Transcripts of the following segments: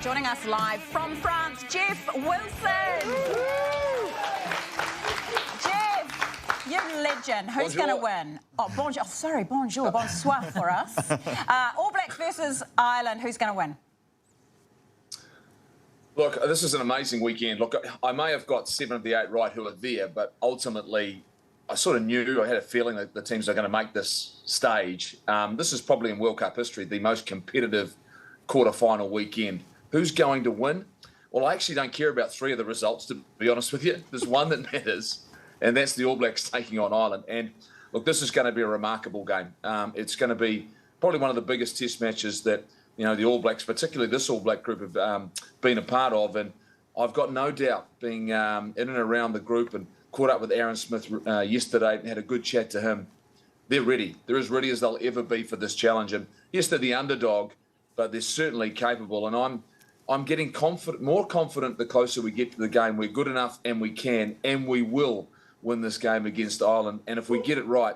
Joining us live from France, Jeff Wilson. Jeff, you're a legend. Who's going to win? Oh, bonjour. Oh, sorry, bonjour, bonsoir for us. All Blacks versus Ireland. Who's going to win? Look, this is an amazing weekend. Look, I may have got 7 of the 8 right who are there, but ultimately I sort of knew, I had a feeling that the teams are going to make this stage. This is probably in World Cup history the most competitive quarter-final weekend. Who's going to win? Well, I actually don't care about 3 of the results, to be honest with you. There's one that matters, and that's the All Blacks taking on Ireland. And look, this is going to be a remarkable game. It's going to be probably one of the biggest test matches that, you know, the All Blacks, particularly this All Black group, have been a part of. And I've got no doubt, being in and around the group and caught up with Aaron Smith yesterday and had a good chat to him, they're ready. They're as ready as they'll ever be for this challenge. And yes, they're the underdog, but they're certainly capable. And I'm getting more confident the closer we get to the game. We're good enough, and we can, and we will win this game against Ireland. And if we get it right,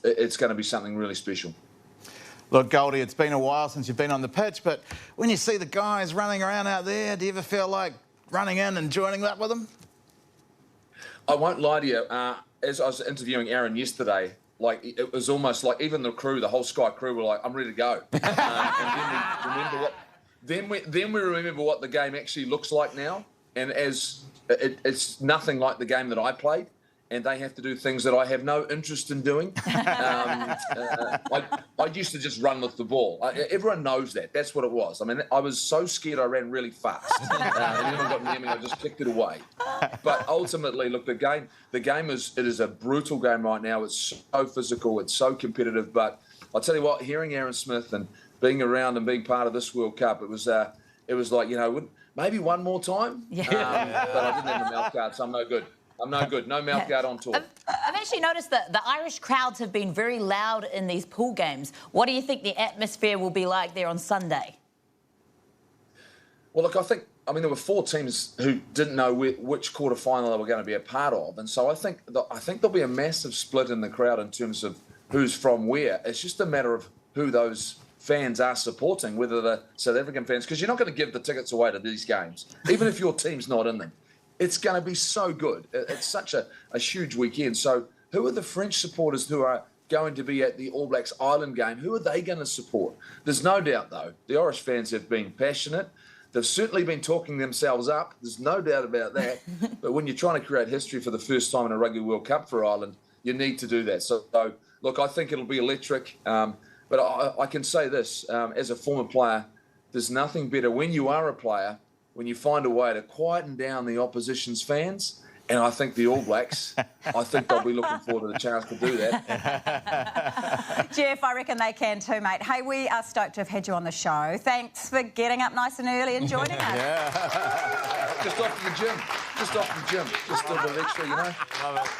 it's going to be something really special. Look, Goldie, it's been a while since you've been on the pitch, but when you see the guys running around out there, do you ever feel like running in and joining up with them? I won't lie to you. As I was interviewing Aaron yesterday, like, it was almost like even the crew, the whole Sky crew, were like, "I'm ready to go." And then we remember what the game actually looks like now, and it's nothing like the game that I played, and they have to do things that I have no interest in doing. I used to just run with the ball. Everyone knows that. That's what it was. I mean, I was so scared I ran really fast, and anyone got near me, I just kicked it away. But ultimately, look, the game is a brutal game right now. It's so physical, it's so competitive. But I'll tell you what, hearing Aaron Smith and being around and being part of this World Cup, it was like, you know, maybe one more time. Yeah. But I didn't have a mouth guard, so I'm no good. I'm no good. No mouth guard on tour. I've actually noticed that the Irish crowds have been very loud in these pool games. What do you think the atmosphere will be like there on Sunday? Well, look, I mean, there were 4 teams who didn't know which quarter-final they were going to be a part of. And so I think there'll be a massive split in the crowd in terms of who's from where. It's just a matter of who those fans are supporting, whether they're South African fans, because you're not going to give the tickets away to these games, even if your team's not in them. It's going to be so good. It's such a huge weekend. So who are the French supporters who are going to be at the All Blacks Ireland game? Who are they going to support? There's no doubt, though, the Irish fans have been passionate. They've certainly been talking themselves up. There's no doubt about that. But when you're trying to create history for the first time in a Rugby World Cup for Ireland, you need to do that. So look, I think it'll be electric. But I can say this, as a former player, there's nothing better when you are a player, when you find a way to quieten down the opposition's fans. And I think the All Blacks, I think they'll be looking forward to the chance to do that. Jeff, I reckon they can too, mate. Hey, we are stoked to have had you on the show. Thanks for getting up nice and early and joining us. Yeah. Just off to the gym. Just a bit extra, you know.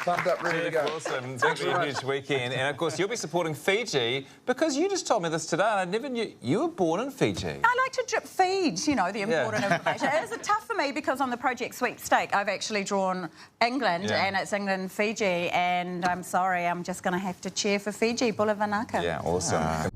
Pumped up, ready to go. Awesome. Thanks for a huge weekend. And, of course, you'll be supporting Fiji because you just told me this today and I never knew you were born in Fiji. I like to drip feed, you know, the important information. It is tough for me because on the Project Sweepstake, I've actually drawn England, and it's England-Fiji, and I'm sorry, I'm just going to have to cheer for Fiji. Bula Vanaka. Yeah, awesome.